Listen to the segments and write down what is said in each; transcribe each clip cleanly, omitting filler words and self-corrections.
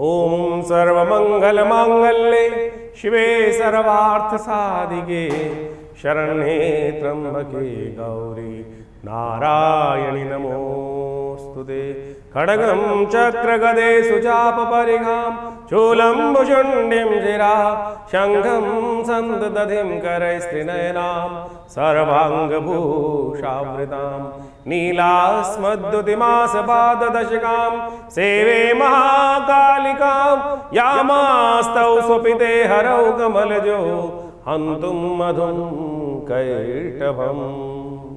ओम सर्वमंगलमांगल्ये शिवे सर्वार्थसाधिके शरण्ये त्र्यंबके गौरी नारायणि नमोस्तुते। खड्गं चक्रगदे सुचापपरिघां शूलं भुशुण्डिं शिरा शङ्खं सन्ददधिं करैस्त्रिनयनां सर्वाङ्गभूषावृतां नीलास्मद्युतिमासपाददशकां सेवे महाकालिकां यामास्तौ स्वपिते हरौ कमलजो हन्तुं मधुं कैटभम्।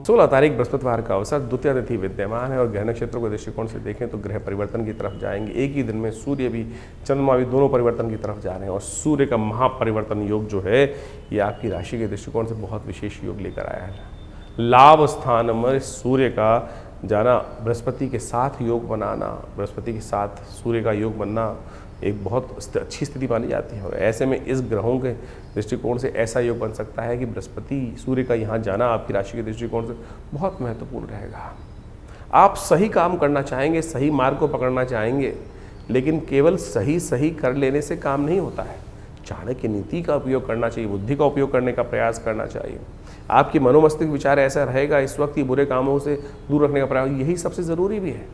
16 तारीख बृहस्पतिवार का अवसर, द्वितीय तिथि विद्यमान है और ग्रह नक्षत्रों के दृष्टिकोण से देखें तो ग्रह परिवर्तन की तरफ जाएंगे। एक ही दिन में सूर्य भी चंद्रमा भी दोनों परिवर्तन की तरफ जा रहे हैं और सूर्य का महापरिवर्तन योग जो है ये आपकी राशि के दृष्टिकोण से बहुत विशेष योग लेकर आया है। लाभ स्थान में सूर्य का जाना, बृहस्पति के साथ योग बनाना, बृहस्पति के साथ सूर्य का योग बनना एक बहुत अच्छी स्थिति मानी जाती है और ऐसे में इस ग्रहों के दृष्टिकोण से ऐसा योग बन सकता है कि बृहस्पति सूर्य का यहाँ जाना आपकी राशि के दृष्टिकोण से बहुत महत्वपूर्ण रहेगा। आप सही काम करना चाहेंगे, सही मार्ग को पकड़ना चाहेंगे, लेकिन केवल सही कर लेने से काम नहीं होता है। चाणक्य नीति का उपयोग करना चाहिए, बुद्धि का उपयोग करने का प्रयास करना चाहिए। आपकी मनोमस्तिष्क विचार ऐसा रहेगा इस वक्त, ये बुरे कामों से दूर रखने का प्रयास, यही सबसे ज़रूरी भी है।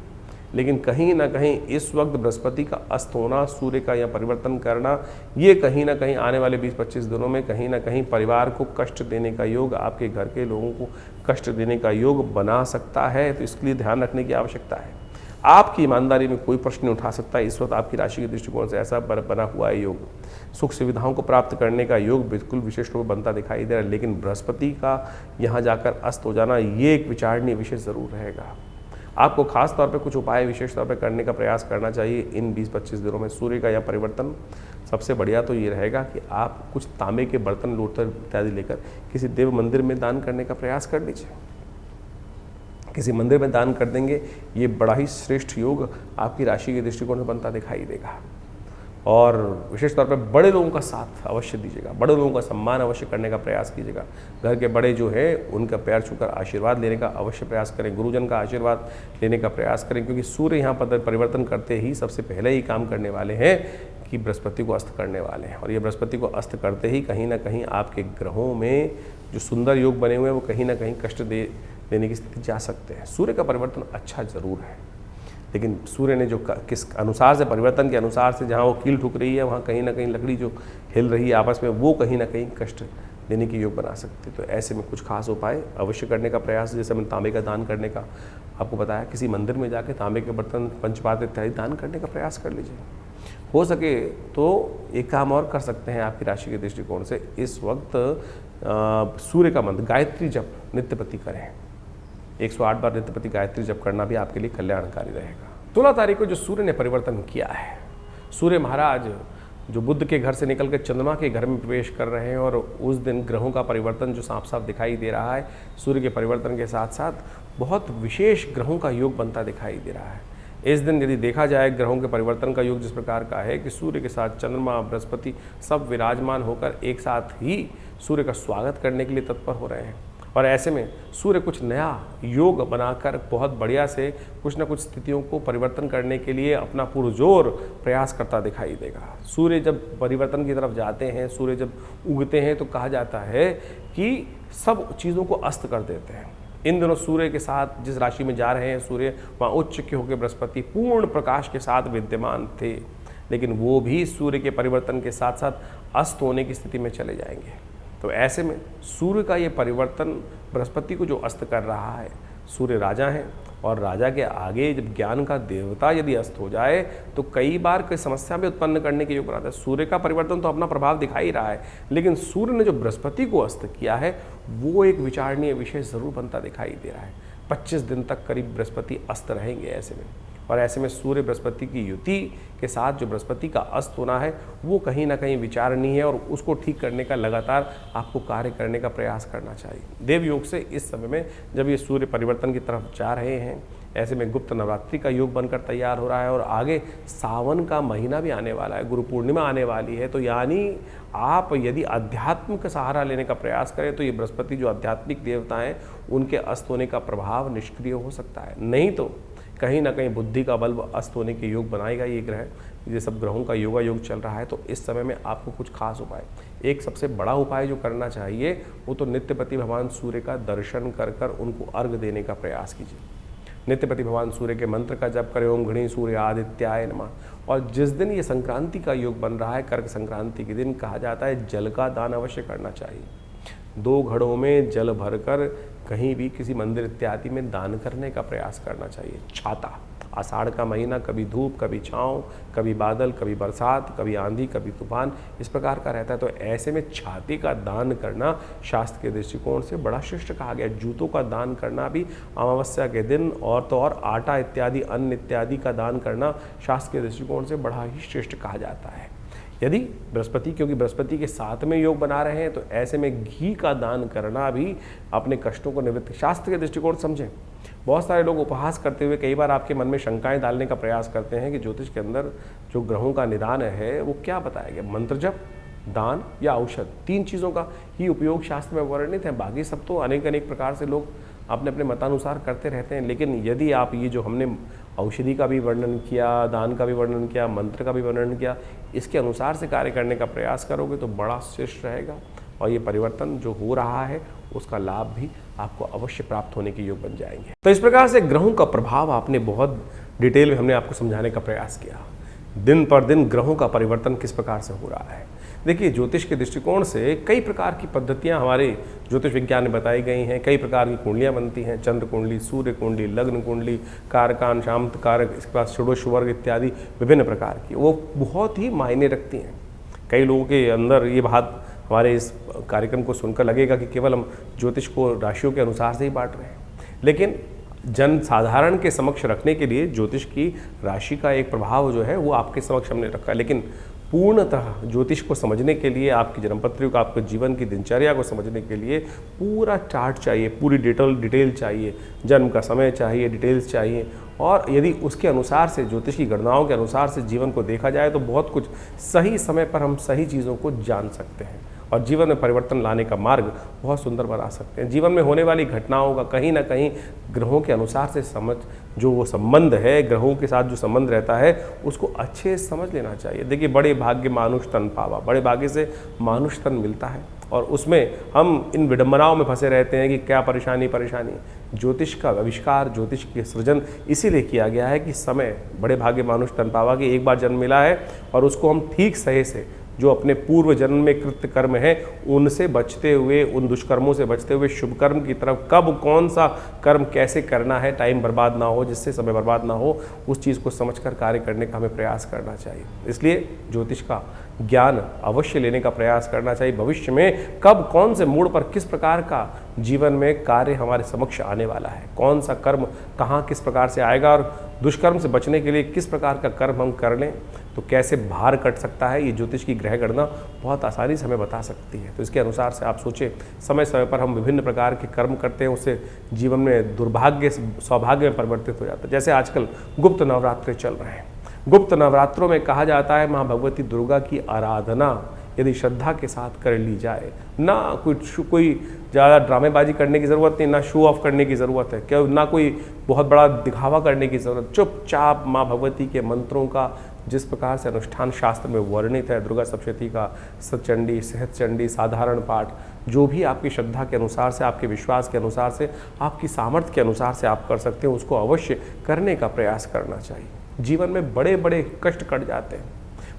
लेकिन कहीं ना कहीं इस वक्त बृहस्पति का अस्त होना, सूर्य का यह परिवर्तन करना, ये कहीं ना कहीं आने वाले 20-25 दिनों में कहीं ना कहीं परिवार को कष्ट देने का योग, आपके घर के लोगों को कष्ट देने का योग बना सकता है। तो इसके लिए ध्यान रखने की आवश्यकता है। आपकी ईमानदारी में कोई प्रश्न नहीं उठा सकता। इस वक्त आपकी राशि के दृष्टिकोण से ऐसा बना हुआ है योग। सुख सुविधाओं को प्राप्त करने का योग बिल्कुल विशेष रूप में बनता दिखाई दे रहा है, लेकिन बृहस्पति का यहाँ जाकर अस्त हो जाना ये एक विचारणीय विषय ज़रूर रहेगा। आपको खास तौर पे कुछ उपाय विशेष तौर पे करने का प्रयास करना चाहिए इन 20-25 दिनों में। सूर्य का यह परिवर्तन सबसे बढ़िया तो ये रहेगा कि आप कुछ तांबे के बर्तन, लोटे इत्यादि लेकर किसी देव मंदिर में दान करने का प्रयास कर लीजिए। किसी मंदिर में दान कर देंगे, ये बड़ा ही श्रेष्ठ योग आपकी राशि के दृष्टिकोण से बनता दिखाई देगा। और विशेष तौर पर बड़े लोगों का साथ अवश्य दीजिएगा, बड़े लोगों का सम्मान अवश्य करने का प्रयास कीजिएगा। घर के बड़े जो है उनका पैर छूकर आशीर्वाद लेने का अवश्य प्रयास करें, गुरुजन का आशीर्वाद लेने का प्रयास करें, क्योंकि सूर्य यहाँ पर परिवर्तन करते ही सबसे पहले ही काम करने वाले हैं कि बृहस्पति को अस्त करने वाले हैं। और ये बृहस्पति को अस्त करते ही कहीं ना कहीं आपके ग्रहों में जो सुंदर योग बने हुए हैं वो कहीं ना कहीं कष्ट देने की स्थिति जा सकते हैं। सूर्य का परिवर्तन अच्छा जरूर है, लेकिन सूर्य ने जो किस अनुसार से परिवर्तन के अनुसार से जहाँ वो कील ठुक रही है, वहाँ कहीं ना कहीं लकड़ी जो हिल रही है आपस में, वो कहीं ना कहीं कष्ट देने की योग बना सकती है। तो ऐसे में कुछ खास उपाय अवश्य करने का प्रयास, जैसे मैंने तांबे का दान करने का आपको बताया, किसी मंदिर में जाके तांबे के बर्तन, पंचपात्र इत्यादि दान करने का प्रयास कर लीजिए। हो सके तो एक काम और कर सकते हैं आपकी राशि के दृष्टिकोण से, इस वक्त सूर्य का मंत्र गायत्री जप नित्यप्रति करें। 108 बार नित्यप्रति गायत्री जप करना भी आपके लिए कल्याणकारी रहेगा। 16 तारीख को जो सूर्य ने परिवर्तन किया है, सूर्य महाराज जो बुध के घर से निकल कर चंद्रमा के घर में प्रवेश कर रहे हैं और उस दिन ग्रहों का परिवर्तन जो साफ साफ दिखाई दे रहा है, सूर्य के परिवर्तन के साथ साथ बहुत विशेष ग्रहों का योग बनता दिखाई दे रहा है। इस दिन यदि देखा जाए ग्रहों के परिवर्तन का योग जिस प्रकार का है कि सूर्य के साथ चंद्रमा, बृहस्पति सब विराजमान होकर एक साथ ही सूर्य का स्वागत करने के लिए तत्पर हो रहे हैं। और ऐसे में सूर्य कुछ नया योग बनाकर बहुत बढ़िया से कुछ न कुछ स्थितियों को परिवर्तन करने के लिए अपना पुरजोर प्रयास करता दिखाई देगा। सूर्य जब परिवर्तन की तरफ जाते हैं, सूर्य जब उगते हैं, तो कहा जाता है कि सब चीज़ों को अस्त कर देते हैं। इन दिनों सूर्य के साथ जिस राशि में जा रहे हैं सूर्य, वहाँ उच्च के होकर बृहस्पति पूर्ण प्रकाश के साथ विद्यमान थे, लेकिन वो भी सूर्य के परिवर्तन के साथ साथ अस्त होने की स्थिति में चले जाएंगे। तो ऐसे में सूर्य का ये परिवर्तन बृहस्पति को जो अस्त कर रहा है, सूर्य राजा हैं और राजा के आगे जब ज्ञान का देवता यदि अस्त हो जाए तो कई बार कोई समस्या भी उत्पन्न करने के योग बनाता है। सूर्य का परिवर्तन तो अपना प्रभाव दिखा ही रहा है, लेकिन सूर्य ने जो बृहस्पति को अस्त किया है वो एक विचारणीय विषय जरूर बनता दिखाई दे रहा है। 25 दिन तक करीब बृहस्पति अस्त रहेंगे ऐसे में, और ऐसे में सूर्य बृहस्पति की युति के साथ जो बृहस्पति का अस्त होना है वो कहीं ना कहीं विचारणीय है और उसको ठीक करने का लगातार आपको कार्य करने का प्रयास करना चाहिए। देव योग से इस समय में जब ये सूर्य परिवर्तन की तरफ जा रहे हैं, ऐसे में गुप्त नवरात्रि का योग बनकर तैयार हो रहा है और आगे सावन का महीना भी आने वाला है, गुरु पूर्णिमा आने वाली है। तो यानी आप यदि अध्यात्म का सहारा लेने का प्रयास करें तो ये बृहस्पति जो आध्यात्मिक देवता हैं उनके अस्त होने का प्रभाव निष्क्रिय हो सकता है। नहीं तो कहीं ना कहीं बुद्धि का बल अस्त होने के योग बनाएगा ये ग्रह, ये सब ग्रहों का योगा योग चल रहा है, तो इस समय में आपको कुछ खास उपाय, एक सबसे बड़ा उपाय जो करना चाहिए वो तो नित्यपति भगवान सूर्य का दर्शन कर कर उनको अर्घ देने का प्रयास कीजिए। नित्यपति भगवान सूर्य के मंत्र का जप करें, ओम घृणी सूर्य आदित्याय नमः। और जिस दिन ये संक्रांति का योग बन रहा है, कर्क संक्रांति के दिन, कहा जाता है जल का दान अवश्य करना चाहिए। 2 घड़ों में जल भरकर कहीं भी किसी मंदिर इत्यादि में दान करने का प्रयास करना चाहिए। छाता, आषाढ़ का महीना, कभी धूप कभी छाँव, कभी बादल कभी बरसात, कभी आंधी कभी तूफान, इस प्रकार का रहता है। तो ऐसे में छाते का दान करना शास्त्र के दृष्टिकोण से बड़ा श्रेष्ठ कहा गया। जूतों का दान करना भी अमावस्या के दिन, और तो और आटा इत्यादि अन्न इत्यादि का दान करना शास्त्र के दृष्टिकोण से बड़ा ही श्रेष्ठ कहा जाता है। यदि बृहस्पति, क्योंकि बृहस्पति के साथ में योग बना रहे हैं, तो ऐसे में घी का दान करना भी अपने कष्टों को निवृत्त, शास्त्र के दृष्टिकोण समझें। बहुत सारे लोग उपहास करते हुए कई बार आपके मन में शंकाएं डालने का प्रयास करते हैं कि ज्योतिष के अंदर जो ग्रहों का निदान है वो क्या बताया गया, मंत्र जप, दान या औषध, 3 चीज़ों का ही उपयोग शास्त्र में वर्णित है। बाकी सब तो अनेक अनेक प्रकार से लोग अपने अपने मतानुसार करते रहते हैं। लेकिन यदि आप ये जो हमने औषधि का भी वर्णन किया, दान का भी वर्णन किया, मंत्र का भी वर्णन किया, इसके अनुसार से कार्य करने का प्रयास करोगे तो बड़ा श्रेष्ठ रहेगा। और ये परिवर्तन जो हो रहा है उसका लाभ भी आपको अवश्य प्राप्त होने के योग बन जाएंगे। तो इस प्रकार से ग्रहों का प्रभाव आपने बहुत डिटेल में हमने आपको समझाने का प्रयास किया। दिन पर दिन ग्रहों का परिवर्तन किस प्रकार से हो रहा है। देखिए, ज्योतिष के दृष्टिकोण से कई प्रकार की पद्धतियां हमारे ज्योतिष विज्ञान में बताई गई हैं। कई प्रकार की कुंडलियां बनती हैं, चंद्र कुंडली, सूर्य कुंडली, लग्न कुंडली, कारकान, शांत कारक, इसके बाद षोडश वर्ग इत्यादि विभिन्न प्रकार की, वो बहुत ही मायने रखती हैं। कई लोगों के अंदर ये बात हमारे इस कार्यक्रम को सुनकर लगेगा कि केवल हम ज्योतिष को राशियों के अनुसार से ही बांट रहे हैं, लेकिन जन साधारण के समक्ष रखने के लिए ज्योतिष की राशि का एक प्रभाव जो है वो आपके समक्ष हमने रखा है। लेकिन पूर्णतः ज्योतिष को समझने के लिए, आपकी जन्मपत्री को, आपके जीवन की दिनचर्या को समझने के लिए पूरा चार्ट चाहिए, पूरी डिटेल चाहिए, जन्म का समय चाहिए, डिटेल्स चाहिए। और यदि उसके अनुसार से, ज्योतिष की गणनाओं के अनुसार से जीवन को देखा जाए तो बहुत कुछ सही समय पर हम सही चीज़ों को जान सकते हैं और जीवन में परिवर्तन लाने का मार्ग बहुत सुंदर बना सकते हैं। जीवन में होने वाली घटनाओं का कहीं ना कहीं ग्रहों के अनुसार से समझ, जो वो संबंध है, ग्रहों के साथ जो संबंध रहता है उसको अच्छे से समझ लेना चाहिए। देखिए, बड़े भाग्य मानुष तन पावा, बड़े भाग्य से मानुष तन मिलता है और उसमें हम इन विडंबनाओं में फंसे रहते हैं कि क्या परेशानी। ज्योतिष का आविष्कार, ज्योतिष के सृजन इसीलिए किया गया है कि समय, बड़े भाग्य मानुष तन पावा, कि एक बार जन्म मिला है और उसको हम ठीक सही से, जो अपने पूर्व जन्म में कृत्य कर्म है उनसे बचते हुए, उन दुष्कर्मों से बचते हुए शुभ कर्म की तरफ कब कौन सा कर्म कैसे करना है, टाइम बर्बाद ना हो, जिससे समय बर्बाद ना हो, उस चीज़ को समझकर कार्य करने का हमें प्रयास करना चाहिए। इसलिए ज्योतिष का ज्ञान अवश्य लेने का प्रयास करना चाहिए। भविष्य में कब कौन से मोड़ पर किस प्रकार का जीवन में कार्य हमारे समक्ष आने वाला है, कौन सा कर्म कहाँ किस प्रकार से आएगा और दुष्कर्म से बचने के लिए किस प्रकार का कर्म हम कर लें तो कैसे भार कट सकता है, ये ज्योतिष की ग्रह गणना बहुत आसानी से हमें बता सकती है। तो इसके अनुसार से आप सोचें, समय समय पर हम विभिन्न प्रकार के कर्म करते हैं, उससे जीवन में दुर्भाग्य सौभाग्य में परिवर्तित हो जाता है। जैसे आजकल गुप्त नवरात्रि चल रहे हैं। गुप्त नवरात्रों में कहा जाता है माँ भगवती दुर्गा की आराधना यदि श्रद्धा के साथ कर ली जाए, ना कोई ज़्यादा ड्रामेबाजी करने की ज़रूरत नहीं, ना शो ऑफ करने की ज़रूरत है, क्या ना कोई बहुत बड़ा दिखावा करने की ज़रूरत, चुपचाप माँ भगवती के मंत्रों का जिस प्रकार से अनुष्ठान शास्त्र में वर्णित है, दुर्गा सप्तशती का, सतचंडी, सहस्रचंडी, साधारण पाठ, जो भी आपकी श्रद्धा के अनुसार से, आपके विश्वास के अनुसार से, आपकी सामर्थ्य के अनुसार से आप कर सकते हैं, उसको अवश्य करने का प्रयास करना चाहिए। जीवन में बड़े बड़े कष्ट कट जाते हैं,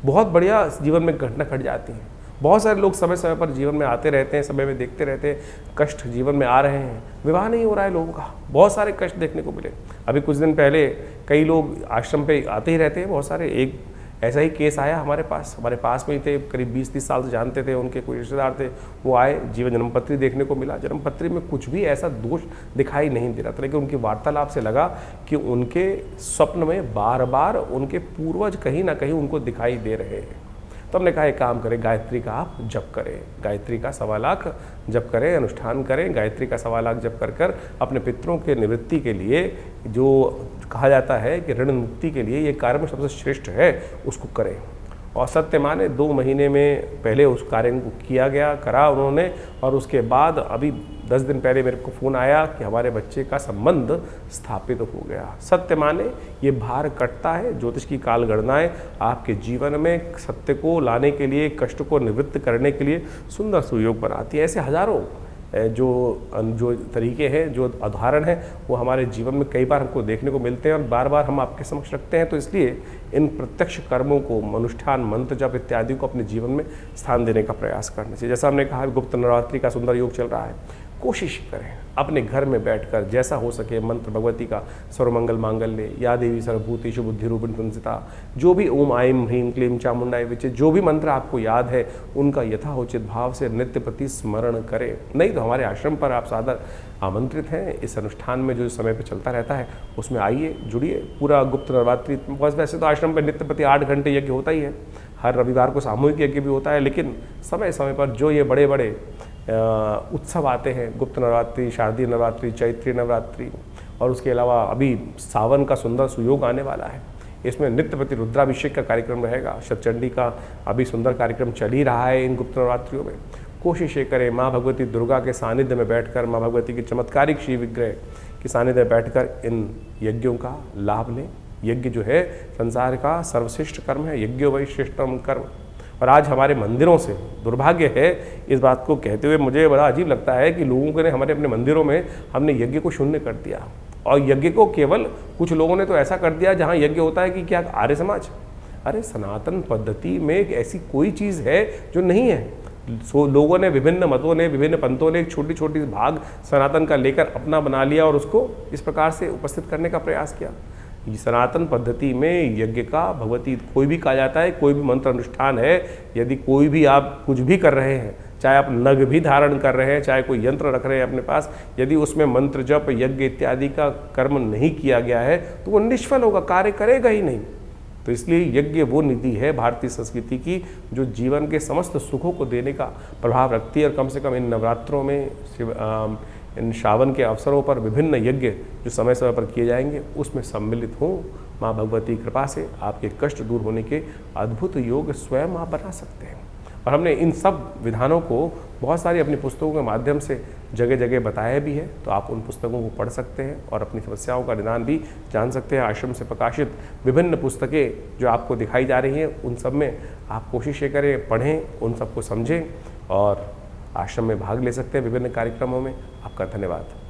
बहुत बढ़िया जीवन में घटना घट जाती हैं। बहुत सारे लोग समय समय पर जीवन में आते रहते हैं, समय में देखते रहते हैं, कष्ट जीवन में आ रहे हैं, विवाह नहीं हो रहा है लोगों का, बहुत सारे कष्ट देखने को मिले। अभी कुछ दिन पहले कई लोग आश्रम पे आते ही रहते हैं, बहुत सारे, एक ऐसा ही केस आया हमारे पास में ही थे, करीब 20-30 साल से जानते थे, उनके कोई रिश्तेदार थे, वो आए, जीवन जन्मपत्री देखने को मिला, जन्मपत्री में कुछ भी ऐसा दोष दिखाई नहीं दे रहा था, लेकिन उनकी वार्तालाप से लगा कि उनके स्वप्न में बार बार उनके पूर्वज कहीं ना कहीं उनको दिखाई दे रहे हैं। तो हमने कहा एक काम करें, गायत्री का आप जप करें, गायत्री का 1.25 लाख जप करें, अनुष्ठान करें, गायत्री का 1.25 लाख जप कर कर अपने पितरों के निवृत्ति के लिए, जो कहा जाता है कि ऋण मुक्ति के लिए ये कार्य सबसे श्रेष्ठ है, उसको करें। और सत्य माने 2 महीने में पहले उस कार्य को किया गया, करा उन्होंने, और उसके बाद अभी 10 दिन पहले मेरे को फ़ोन आया कि हमारे बच्चे का संबंध स्थापित हो गया। सत्य माने ये भार कटता है। ज्योतिष की काल गणनाएं आपके जीवन में सत्य को लाने के लिए, कष्ट को निवृत्त करने के लिए सुंदर सुयोग बनाती है। ऐसे हजारों जो तरीके हैं, जो उदाहरण हैं, वो हमारे जीवन में कई बार हमको देखने को मिलते हैं और बार बार हम आपके समक्ष रखते हैं। तो इसलिए इन प्रत्यक्ष कर्मों को, अनुष्ठान, मंत्र जप इत्यादि को अपने जीवन में स्थान देने का प्रयास करना चाहिए। जैसा हमने कहा, गुप्त नवरात्रि का सुंदर योग चल रहा है। कोशिश करें अपने घर में बैठकर जैसा हो सके मंत्र भगवती का, सर्वमंगल मांगल्ये, या देवी सर्वभूतेषु बुद्धिरूपिणी संस्थिता, जो भी ओम आईं ह्रीं क्लीं चामुंडाय विचे, जो भी मंत्र आपको याद है उनका यथाउचित भाव से नित्य प्रति स्मरण करें। नहीं तो हमारे आश्रम पर आप सादर आमंत्रित हैं। इस अनुष्ठान में जो समय पर चलता रहता है उसमें आइए, जुड़िए। पूरा गुप्त नवरात्रि, बस वैसे तो आश्रम पर नित्य प्रति 8 घंटे यज्ञ होता ही है, हर रविवार को सामूहिक यज्ञ भी होता है, लेकिन समय समय पर जो ये बड़े बड़े उत्सव आते हैं, गुप्त नवरात्रि, शारदीय नवरात्रि, चैत्री नवरात्रि, और उसके अलावा अभी सावन का सुंदर सुयोग आने वाला है। इसमें नित्य प्रति रुद्राभिषेक का कार्यक्रम रहेगा। शतचंडी का अभी सुंदर कार्यक्रम चल ही रहा है इन गुप्त नवरात्रियों में। कोशिश ये करें माँ भगवती दुर्गा के सानिध्य में बैठकर, माँ भगवती की चमत्कारिक श्री विग्रह के सानिध्य में बैठकर इन यज्ञों का लाभ लें। यज्ञ जो है संसार का सर्वश्रेष्ठ कर्म है, यज्ञो वै श्रेष्ठतम कर्म। और आज हमारे मंदिरों से दुर्भाग्य है, इस बात को कहते हुए मुझे बड़ा अजीब लगता है कि लोगों ने हमारे अपने मंदिरों में हमने यज्ञ को शून्य कर दिया, और यज्ञ को केवल कुछ लोगों ने तो ऐसा कर दिया जहाँ यज्ञ होता है कि क्या आर्य समाज। अरे सनातन पद्धति में एक ऐसी कोई चीज़ है जो नहीं है। लोगों ने, विभिन्न मतों ने, विभिन्न पंथों ने एक छोटी छोटी भाग सनातन का लेकर अपना बना लिया और उसको इस प्रकार से उपस्थित करने का प्रयास किया। सनातन पद्धति में यज्ञ का भगवती कोई भी कहा जाता है, कोई भी मंत्र अनुष्ठान है, यदि कोई भी आप कुछ भी कर रहे हैं, चाहे आप नग भी धारण कर रहे हैं, चाहे कोई यंत्र रख रहे हैं अपने पास, यदि उसमें मंत्र जप, यज्ञ इत्यादि का कर्म नहीं किया गया है तो वो निष्फल होगा, कार्य करेगा ही नहीं। तो इसलिए यज्ञ वो निधि है भारतीय संस्कृति की जो जीवन के समस्त सुखों को देने का प्रभाव रखती है। और कम से कम इन नवरात्रों में, इन श्रावण के अवसरों पर विभिन्न यज्ञ जो समय समय पर किए जाएंगे उसमें सम्मिलित हों। माँ भगवती कृपा से आपके कष्ट दूर होने के अद्भुत योग स्वयं आप बना सकते हैं। और हमने इन सब विधानों को बहुत सारी अपनी पुस्तकों के माध्यम से जगह जगह बताया भी है, तो आप उन पुस्तकों को पढ़ सकते हैं और अपनी समस्याओं का निदान भी जान सकते हैं। आश्रम से प्रकाशित विभिन्न पुस्तकें जो आपको दिखाई जा रही हैं, उन सब में आप कोशिश करें, पढ़ें, उन सबको समझें और आश्रम में भाग ले सकते हैं विभिन्न कार्यक्रमों में। आपका धन्यवाद।